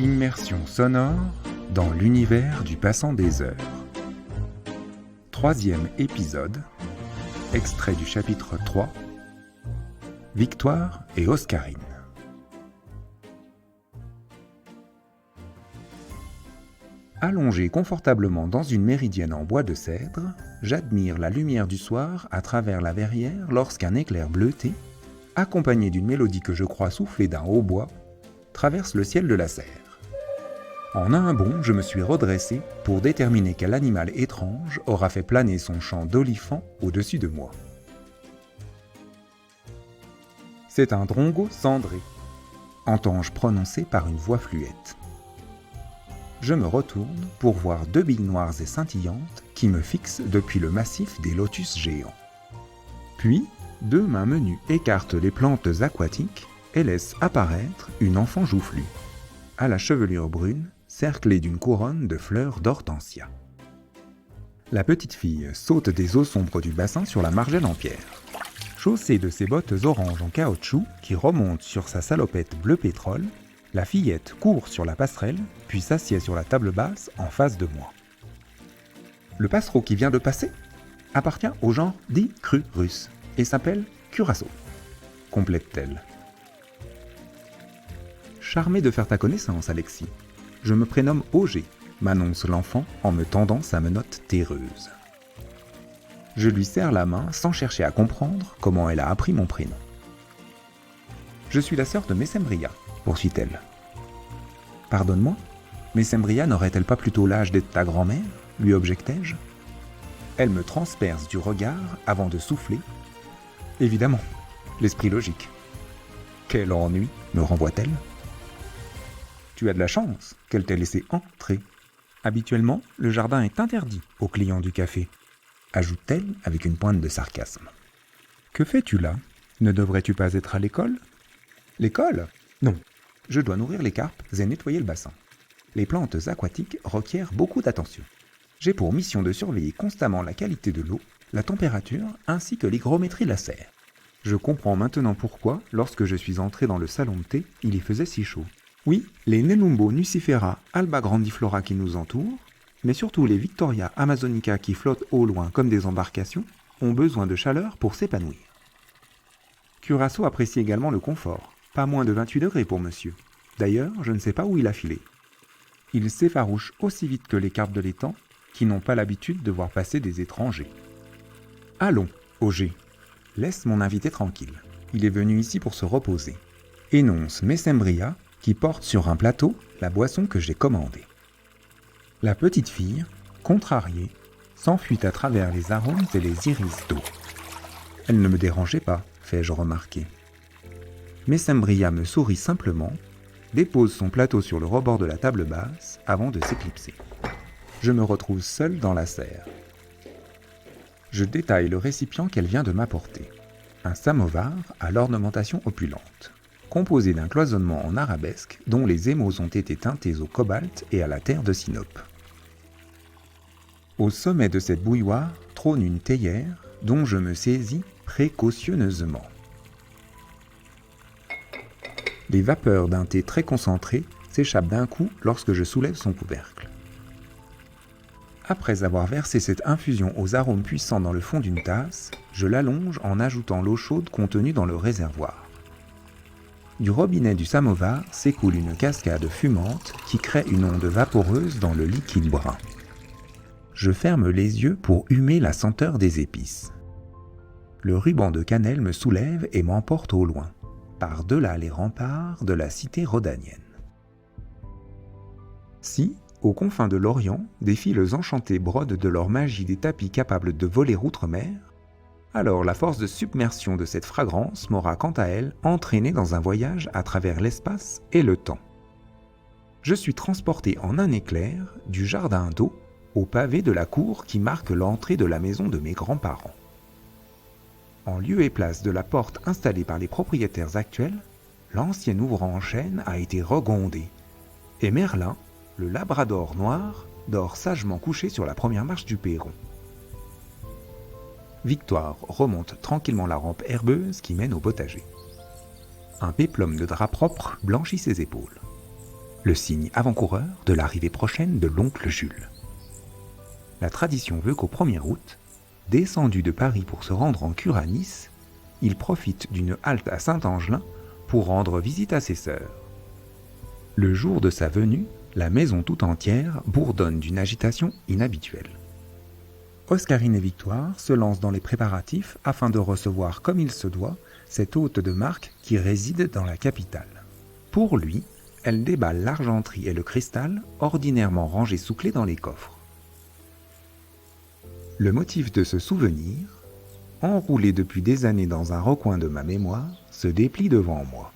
Immersion sonore dans l'univers du passant des heures. 3e épisode, extrait du chapitre 3, Victoire et Oscarine. Allongé confortablement dans une méridienne en bois de cèdre, j'admire la lumière du soir à travers la verrière lorsqu'un éclair bleuté, accompagné d'une mélodie que je crois soufflée d'un hautbois, traverse le ciel de la serre. En un bond, je me suis redressé pour déterminer quel animal étrange aura fait planer son chant d'olifant au-dessus de moi. C'est un drongo cendré, entends-je prononcer par une voix fluette. Je me retourne pour voir deux billes noires et scintillantes qui me fixent depuis le massif des lotus géants. Puis, deux mains menues écartent les plantes aquatiques et laissent apparaître une enfant joufflue, à la chevelure brune, cerclée d'une couronne de fleurs d'hortensia. La petite fille saute des eaux sombres du bassin sur la margelle en pierre. Chaussée de ses bottes orange en caoutchouc qui remontent sur sa salopette bleu pétrole, la fillette court sur la passerelle, puis s'assied sur la table basse en face de moi. Le passereau qui vient de passer appartient au genre Dicrurus et s'appelle Curaçao, complète-t-elle. Charmé de faire ta connaissance, Alexis. Je me prénomme Auger, m'annonce l'enfant en me tendant sa menotte terreuse. Je lui serre la main sans chercher à comprendre comment elle a appris mon prénom. Je suis la sœur de Messembria, poursuit-elle. Pardonne-moi, Messembria n'aurait-elle pas plutôt l'âge d'être ta grand-mère, lui objectai-je. Elle me transperce du regard avant de souffler. Évidemment, l'esprit logique. Quel ennui, me renvoie-t-elle. Tu as de la chance qu'elle t'ait laissé entrer. Habituellement, le jardin est interdit aux clients du café, ajoute-t-elle avec une pointe de sarcasme. Que fais-tu là? Ne devrais-tu pas être à l'école? L'école? Non. Je dois nourrir les carpes et nettoyer le bassin. Les plantes aquatiques requièrent beaucoup d'attention. J'ai pour mission de surveiller constamment la qualité de l'eau, la température ainsi que l'hygrométrie de la serre. Je comprends maintenant pourquoi, lorsque je suis entré dans le salon de thé, il y faisait si chaud. Oui, les Nelumbo nucifera alba grandiflora qui nous entourent, mais surtout les Victoria amazonica qui flottent au loin comme des embarcations, ont besoin de chaleur pour s'épanouir. Curaçao apprécie également le confort, pas moins de 28 degrés pour monsieur. D'ailleurs, je ne sais pas où il a filé. Il s'effarouche aussi vite que les carpes de l'étang, qui n'ont pas l'habitude de voir passer des étrangers. Allons, Auger, laisse mon invité tranquille. Il est venu ici pour se reposer. Énonce Messembria, qui porte sur un plateau la boisson que j'ai commandée. La petite fille, contrariée, s'enfuit à travers les arômes et les iris d'eau. Elle ne me dérangeait pas, fais-je remarquer. Messembria me sourit simplement, dépose son plateau sur le rebord de la table basse avant de s'éclipser. Je me retrouve seul dans la serre. Je détaille le récipient qu'elle vient de m'apporter. Un samovar à l'ornementation opulente, composé d'un cloisonnement en arabesque dont les émaux ont été teintés au cobalt et à la terre de Sinope. Au sommet de cette bouilloire trône une théière dont je me saisis précautionneusement. Les vapeurs d'un thé très concentré s'échappent d'un coup lorsque je soulève son couvercle. Après avoir versé cette infusion aux arômes puissants dans le fond d'une tasse, je l'allonge en ajoutant l'eau chaude contenue dans le réservoir. Du robinet du samovar s'écoule une cascade fumante qui crée une onde vaporeuse dans le liquide brun. Je ferme les yeux pour humer la senteur des épices. Le ruban de cannelle me soulève et m'emporte au loin, par-delà les remparts de la cité rhodanienne. Si, aux confins de l'Orient, des files enchantées brodent de leur magie des tapis capables de voler outre-mer, alors la force de submersion de cette fragrance m'aura quant à elle entraîné dans un voyage à travers l'espace et le temps. Je suis transporté en un éclair du jardin d'eau au pavé de la cour qui marque l'entrée de la maison de mes grands-parents. En lieu et place de la porte installée par les propriétaires actuels, l'ancien ouvrant en chêne a été regondé, et Merlin, le labrador noir, dort sagement couché sur la première marche du perron. Victoire remonte tranquillement la rampe herbeuse qui mène au potager. Un péplum de drap propre blanchit ses épaules. le signe avant-coureur de l'arrivée prochaine de l'oncle Jules. La tradition veut qu'au 1er août, descendu de Paris pour se rendre en cure à Nice, il profite d'une halte à Saint-Angelin pour rendre visite à ses sœurs. Le jour de sa venue, la maison tout entière bourdonne d'une agitation inhabituelle. Oscarine et Victoire se lancent dans les préparatifs afin de recevoir comme il se doit cet hôte de marque qui réside dans la capitale. Pour lui, elle déballe l'argenterie et le cristal ordinairement rangés sous clé dans les coffres. Le motif de ce souvenir, enroulé depuis des années dans un recoin de ma mémoire, se déplie devant moi.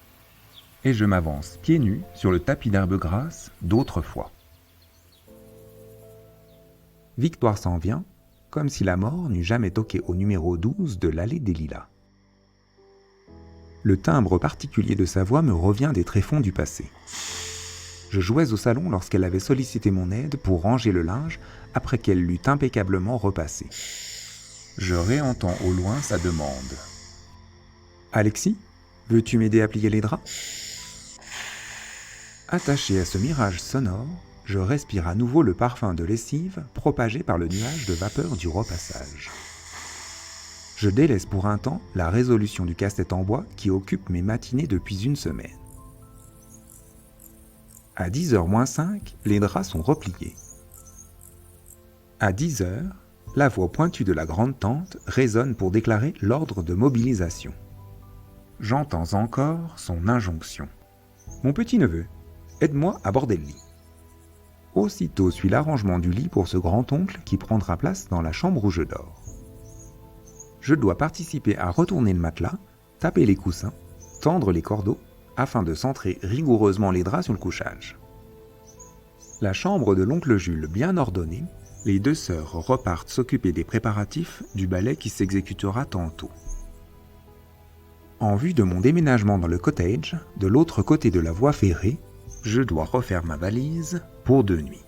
Et je m'avance pieds nus sur le tapis d'herbe grasse d'autrefois. Victoire s'en vient, comme si la mort n'eût jamais toqué au numéro 12 de l'allée des Lilas. Le timbre particulier de sa voix me revient des tréfonds du passé. Je jouais au salon lorsqu'elle avait sollicité mon aide pour ranger le linge après qu'elle l'eût impeccablement repassé. Je réentends au loin sa demande. « Alexis, veux-tu m'aider à plier les draps ?» Attaché à ce mirage sonore, je respire à nouveau le parfum de lessive propagé par le nuage de vapeur du repassage. Je délaisse pour un temps la résolution du casse-tête en bois qui occupe mes matinées depuis une semaine. À 10h moins 5, les draps sont repliés. À 10h, la voix pointue de la grande tante résonne pour déclarer l'ordre de mobilisation. J'entends encore son injonction. « Mon petit-neveu, aide-moi à border le lit. » Aussitôt suit l'arrangement du lit pour ce grand-oncle qui prendra place dans la chambre où je dors. Je dois participer à retourner le matelas, taper les coussins, tendre les cordeaux, afin de centrer rigoureusement les draps sur le couchage. La chambre de l'oncle Jules bien ordonnée, les deux sœurs repartent s'occuper des préparatifs du ballet qui s'exécutera tantôt. En vue de mon déménagement dans le cottage, de l'autre côté de la voie ferrée, je dois refaire ma valise pour 2 nuits.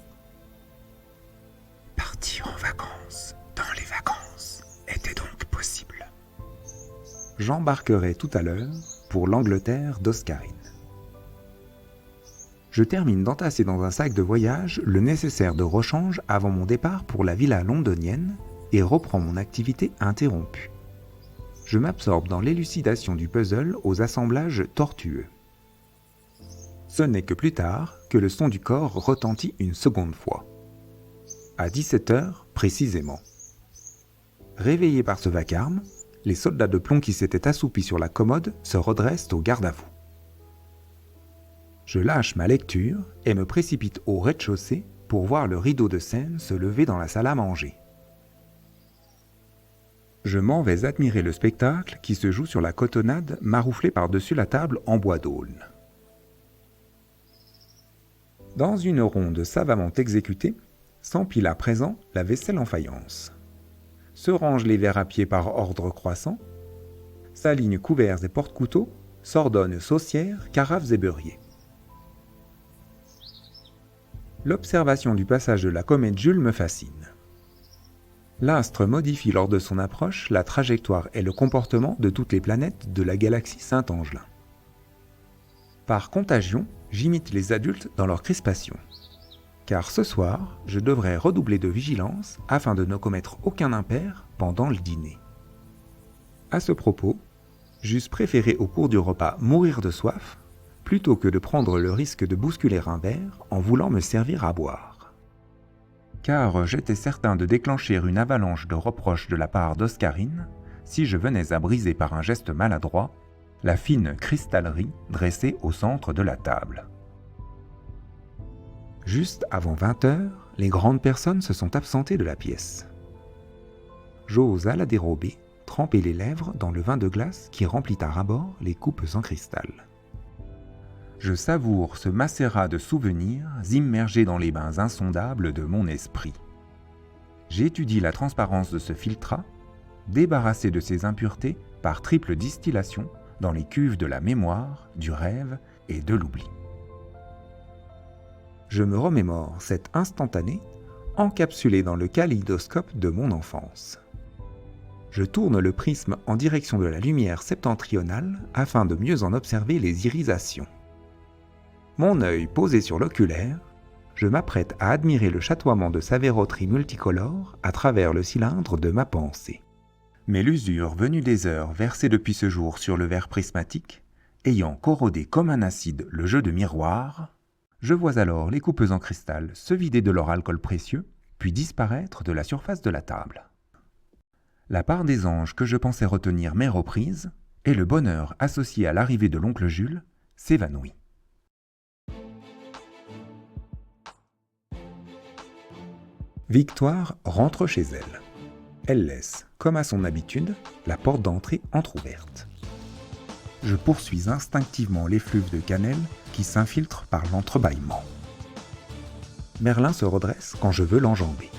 Partir en vacances, dans les vacances, était donc possible. J'embarquerai tout à l'heure pour l'Angleterre d'Oscarine. Je termine d'entasser dans un sac de voyage le nécessaire de rechange avant mon départ pour la villa londonienne et reprends mon activité interrompue. Je m'absorbe dans l'élucidation du puzzle aux assemblages tortueux. Ce n'est que plus tard que le son du corps retentit une seconde fois. À 17h précisément. Réveillés par ce vacarme, les soldats de plomb qui s'étaient assoupis sur la commode se redressent au garde-à-vous. Je lâche ma lecture et me précipite au rez-de-chaussée pour voir le rideau de Seine se lever dans la salle à manger. Je m'en vais admirer le spectacle qui se joue sur la cotonnade marouflée par-dessus la table en bois d'aulne. Dans une ronde savamment exécutée, s'empile à présent la vaisselle en faïence. Se rangent les verres à pied par ordre croissant, s'alignent couverts et porte-couteaux, s'ordonnent saucières, carafes et beurriers. L'observation du passage de la comète Jules me fascine. L'astre modifie lors de son approche la trajectoire et le comportement de toutes les planètes de la galaxie Saint-Angelin. Par contagion, j'imite les adultes dans leur crispation. Car ce soir, je devrais redoubler de vigilance afin de ne commettre aucun impair pendant le dîner. À ce propos, j'eusse préféré au cours du repas mourir de soif plutôt que de prendre le risque de bousculer un verre en voulant me servir à boire. Car j'étais certain de déclencher une avalanche de reproches de la part d'Oscarine si je venais à briser par un geste maladroit la fine cristallerie dressée au centre de la table. Juste avant 20h, les grandes personnes se sont absentées de la pièce. J'ose à la dérobée tremper les lèvres dans le vin de glace qui remplit à ras-bord les coupes en cristal. Je savoure ce macérat de souvenirs immergé dans les bains insondables de mon esprit. J'étudie la transparence de ce filtrat, débarrassé de ses impuretés par triple distillation dans les cuves de la mémoire, du rêve et de l'oubli. Je me remémore cet instantané encapsulé dans le kaléidoscope de mon enfance. Je tourne le prisme en direction de la lumière septentrionale afin de mieux en observer les irisations. Mon œil posé sur l'oculaire, je m'apprête à admirer le chatoiement de sa verroterie multicolore à travers le cylindre de ma pensée. Mais l'usure venue des heures versées depuis ce jour sur le verre prismatique, ayant corrodé comme un acide le jeu de miroir, je vois alors les coupes en cristal se vider de leur alcool précieux, puis disparaître de la surface de la table. La part des anges que je pensais retenir m'est reprise, et le bonheur associé à l'arrivée de l'oncle Jules s'évanouit. Victoire rentre chez elle. Elle laisse, comme à son habitude, la porte d'entrée entr'ouverte. Je poursuis instinctivement l'effluve de cannelle qui s'infiltre par l'entrebâillement. Merlin se redresse quand je veux l'enjamber.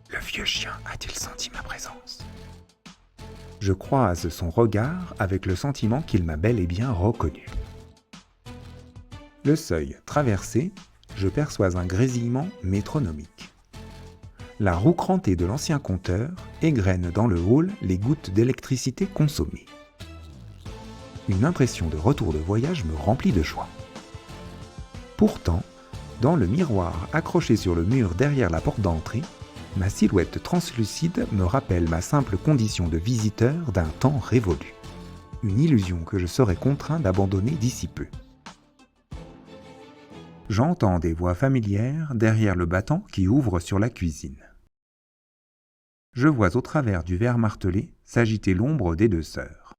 Le vieux chien a-t-il senti ma présence ? Je croise son regard avec le sentiment qu'il m'a bel et bien reconnu. Le seuil traversé, je perçois un grésillement métronomique. La roue crantée de l'ancien compteur égrène dans le hall les gouttes d'électricité consommées. Une impression de retour de voyage me remplit de joie. Pourtant, dans le miroir accroché sur le mur derrière la porte d'entrée, ma silhouette translucide me rappelle ma simple condition de visiteur d'un temps révolu. Une illusion que je serais contraint d'abandonner d'ici peu. J'entends des voix familières derrière le battant qui ouvre sur la cuisine. Je vois au travers du verre martelé s'agiter l'ombre des deux sœurs.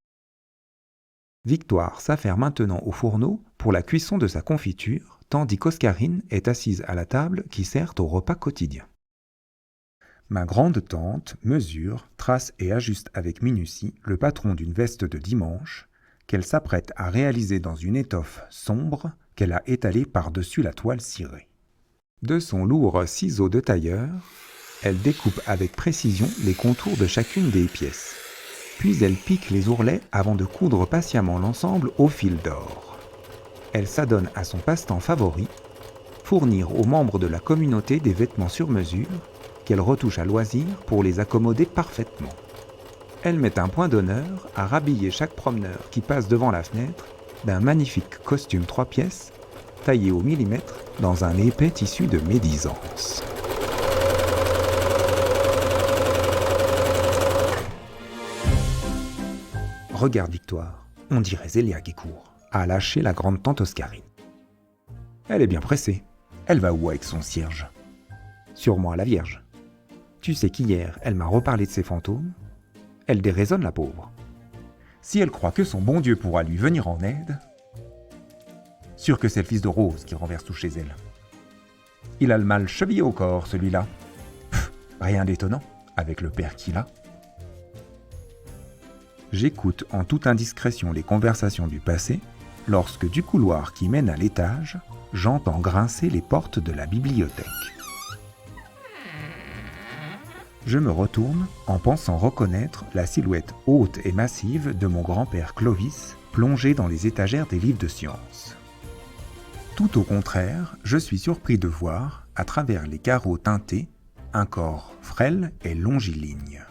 Victoire s'affaire maintenant au fourneau pour la cuisson de sa confiture, tandis qu'Oscarine est assise à la table qui sert au repas quotidien. Ma grande tante mesure, trace et ajuste avec minutie le patron d'une veste de dimanche qu'elle s'apprête à réaliser dans une étoffe sombre qu'elle a étalée par-dessus la toile cirée. De son lourd ciseau de tailleur, elle découpe avec précision les contours de chacune des pièces. Puis elle pique les ourlets avant de coudre patiemment l'ensemble au fil d'or. Elle s'adonne à son passe-temps favori, fournir aux membres de la communauté des vêtements sur mesure qu'elle retouche à loisir pour les accommoder parfaitement. Elle met un point d'honneur à rhabiller chaque promeneur qui passe devant la fenêtre d'un magnifique costume 3 pièces, taillé au millimètre dans un épais tissu de médisance. Regarde Victoire, on dirait Zélia qui court, a lâché la grande tante Oscarine. Elle est bien pressée. Elle va où avec son cierge ? Sûrement à la Vierge. Tu sais qu'hier, elle m'a reparlé de ses fantômes. Elle déraisonne la pauvre. Si elle croit que son bon Dieu pourra lui venir en aide, sûr que c'est le fils de Rose qui renverse tout chez elle. Il a le mal chevillé au corps, celui-là. Rien d'étonnant, avec le père qu'il a. J'écoute en toute indiscrétion les conversations du passé, lorsque du couloir qui mène à l'étage, j'entends grincer les portes de la bibliothèque. Je me retourne en pensant reconnaître la silhouette haute et massive de mon grand-père Clovis, plongé dans les étagères des livres de sciences. Tout au contraire, je suis surpris de voir, à travers les carreaux teintés, un corps frêle et longiligne.